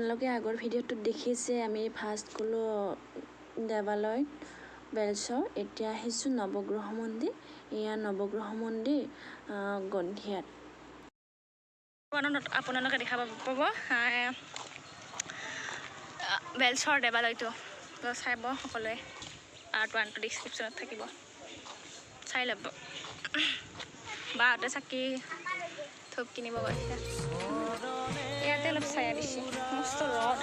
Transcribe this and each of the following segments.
আপোনালোকে আগৰ ভিডিঅ'টোত দেখিছে আমি ফাৰ্ষ্ট গ'লো দেৱালয় বেলচৰ। এতিয়া আহিছোঁ নৱগ্ৰহ মন্দিৰ। এয়া নৱগ্ৰহ মন্দিৰ গন্ধিয়াত। আপোনালোকে দেখা পাব বেলচৰ দেৱালয়টো চাব সকলোৱে। পাৰ্ট 1টো ডিছক্ৰিপশ্যনত থাকিব, চাই ল'ব। বাহঁতে চাকি ধূপ কিনিব গৈছে। ইয়াতে অলপ ছায়া বেছি, মস্ত ৰ'দ।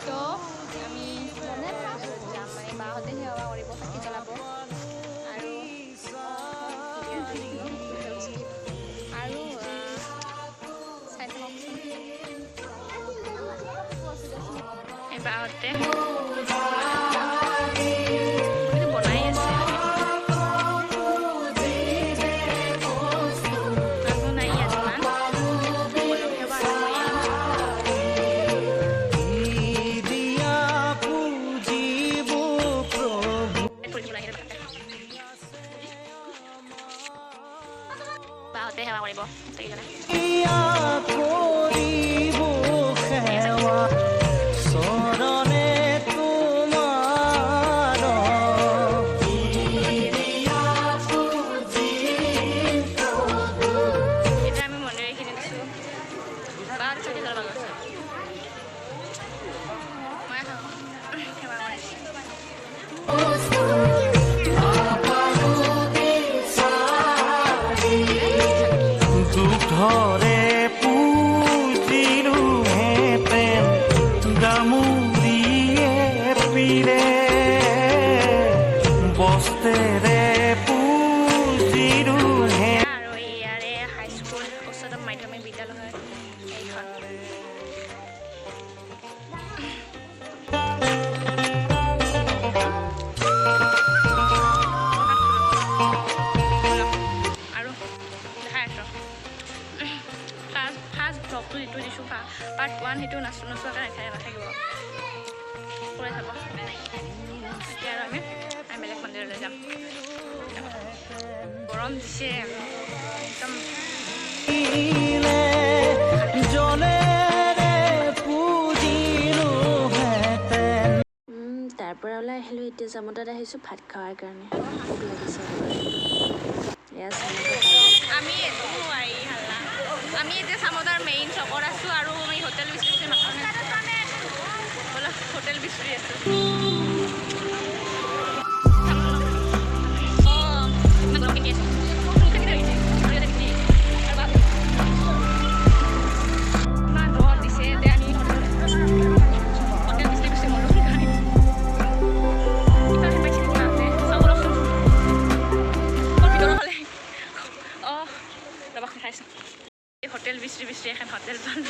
তো আমি যাম মানে বাহঁতে সেৱা কৰিব, চাকি জ্বলাব আৰু চাই থাককচোন। এই বাহঁতে বনাই আছে। বাহঁতে সেৱা কৰিব পাৰ্ট 1 সেইটো নোচোৱাকৈ নাথাকিব, কৰি থাকক। এতিয়া আৰু আমি বেলেগ মন্দিৰলৈ যাম। গৰম দিছে একদম। তাৰ পৰা ওলাই আহিলোঁ। এতিয়া জামুতাত আহিছোঁ ভাত খোৱাৰ কাৰণে। ভোক লাগিছে। আমি এতিয়া চামতাৰ মেইন চকত আছোঁ আৰু আমি হোটেল বিচাৰিছোঁ। হোটেল বিচাৰি আছোঁ। হোটেল বিচাৰি এখন হোটেল পালোঁ।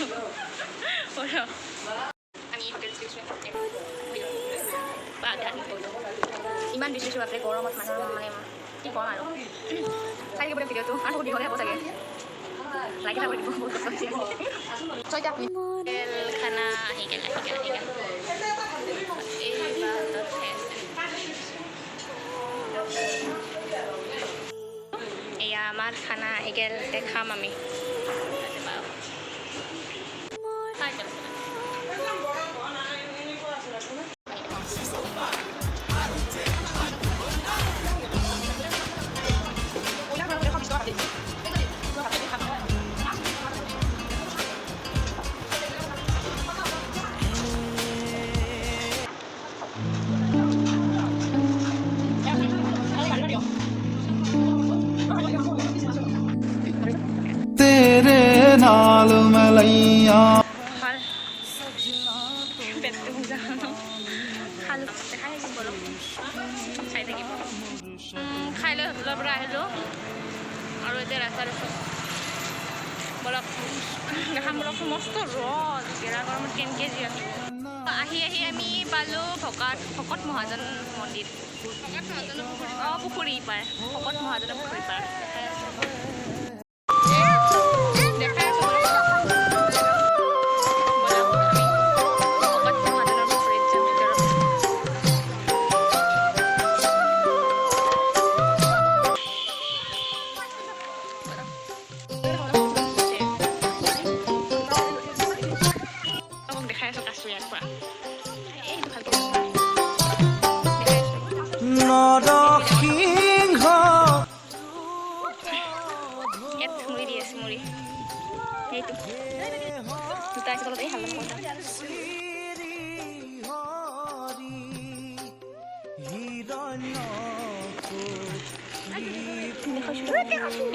আমি হোটেল ইমান বিচাৰিছোঁ বাপৰে গৰমত মানুহৰ মানে কি ক'ম আৰু। চাই থাকিব ভিডিঅ'টো আৰু বহুত দীঘলে হ'ব চাগে, লাগি থাকোঁ দিব বহুত কষ্ট হৈছে। হোটেল খানা আহি গ'ল। এয়া আমাৰ খানা আহি গ'ল, দেখাম আমি। नाल मलैया খাই লৈ হোটেলৰ পৰা আহিলোঁ আৰু এতিয়া ৰাস্তাত আছোঁ। বলক দেখাম বলক। মস্ত ৰ'দ, গেৰা গৰমত কেনেকৈ যি আছোঁ। আহি আমি পালোঁ ভকত মহাজন মন্দিৰ। পুখুৰী পাৰ, ভকত মহাজনৰ পুখুৰী পাৰ। দি আছে মুড়ি এইটো দুটা আছে তলত এই হাল্লা কথা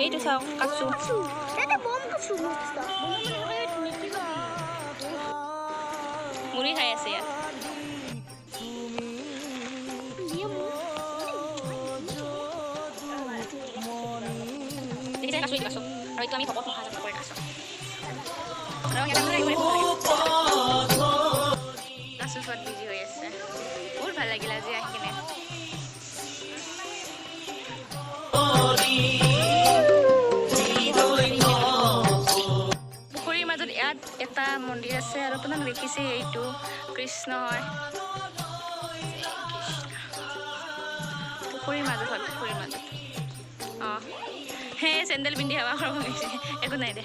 এইটো চাওক কাচু মুড়ি খাই আছে ইয়াত kaso itu kaso. Kalau itu kami pokok mahal sama kaso. Kalau yang kami kaso buat video ya sih. Ur ভাল লাগিল আজি আহিনে. পুখুৰীৰ মাজত ইয়াত এটা মন্দিৰ আছে আৰু আপোনাক দেখিছে এইটো কৃষ্ণ হয় পুখুৰীৰ মাজত হয় পুখুৰীৰ মাজত হে চেণ্ডেল পিন্ধি হাৱা খাব গৈছে একো নাই দে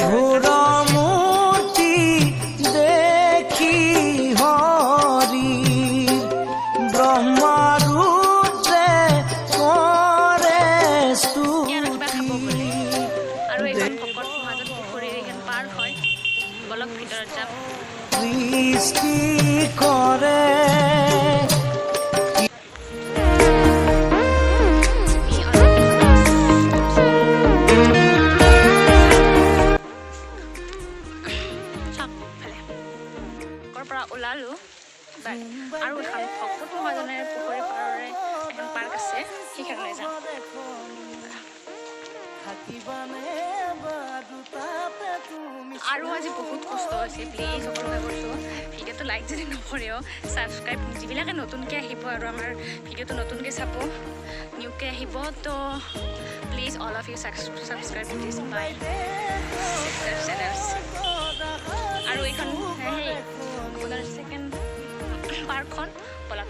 ঘোৰমূৰ্তি দেখি হৰি ব্ৰহ্মৰুদ্ৰে কৰে স্তুতি আৰু এইখন ভকত মাজত পুখুৰীৰ এখন পাৰ হয় বলক ভিতৰত যাম সৃষ্টি কৰে ওলালো আৰু এখন ভকত মহাজনেৰে পুখুৰী পাৰৰে এখন পাৰ্ক আছে সেইখনলৈ যাম আৰু আজি বহুত কষ্ট হৈছে প্লিজ সকলোকে কৈছোঁ ভিডিঅ'টো লাইক যদি নকৰেও ছাবস্ক্ৰাইব যিবিলাকে নতুনকৈ আহিব আৰু আমাৰ ভিডিঅ'টো নতুনকৈ চাব নিউকৈ আহিব তো please all of you subscribe this my channels আৰু এইখন ছেকেণ্ড পাৰ্কখন বলক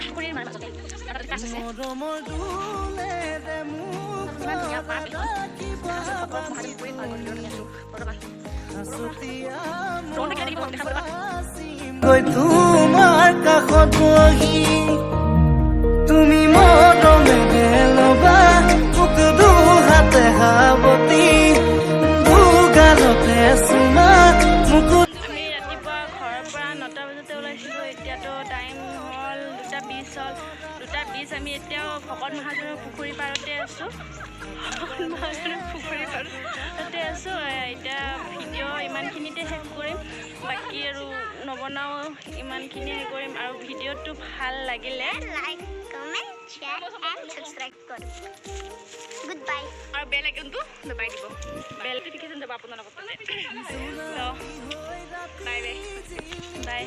পুখুৰীৰ মাজতে তাতে কাছ আছে ধুনীয়া পাৰ্ক তোমাৰ কাষত বহি তুমি মৰমেৰে ল'বা মোক দুহাতে সাৱটি দুগালতে চুমা মোক আমি ৰাতিপুৱা ঘৰৰ পৰা 9টা বজাতে ওলাইছিলোঁ এতিয়াতো টাইম হ'ল 2:20 হ'ল 2:20 আমি এতিয়াও ভকত মহাজনৰ পুখুৰী পাৰতে আছোঁ ভকত মহাজনৰ পুখুৰী পাৰতে আছোঁ এতিয়া ভিডিঅ' ইমানখিনিতে শেষ কৰিম বাকী আৰু নবনাও ইমানখিনি শেষ কৰিম আৰু ভিডিঅ'টো ভাল লাগিলে like comment share and subscribe কৰুন গুড বাই আৰু বেল আইকনটো দবাই দিব বেল নটিফিকেশ্যন যাব আপোনালোকৰ তাতে বাই বাই বাই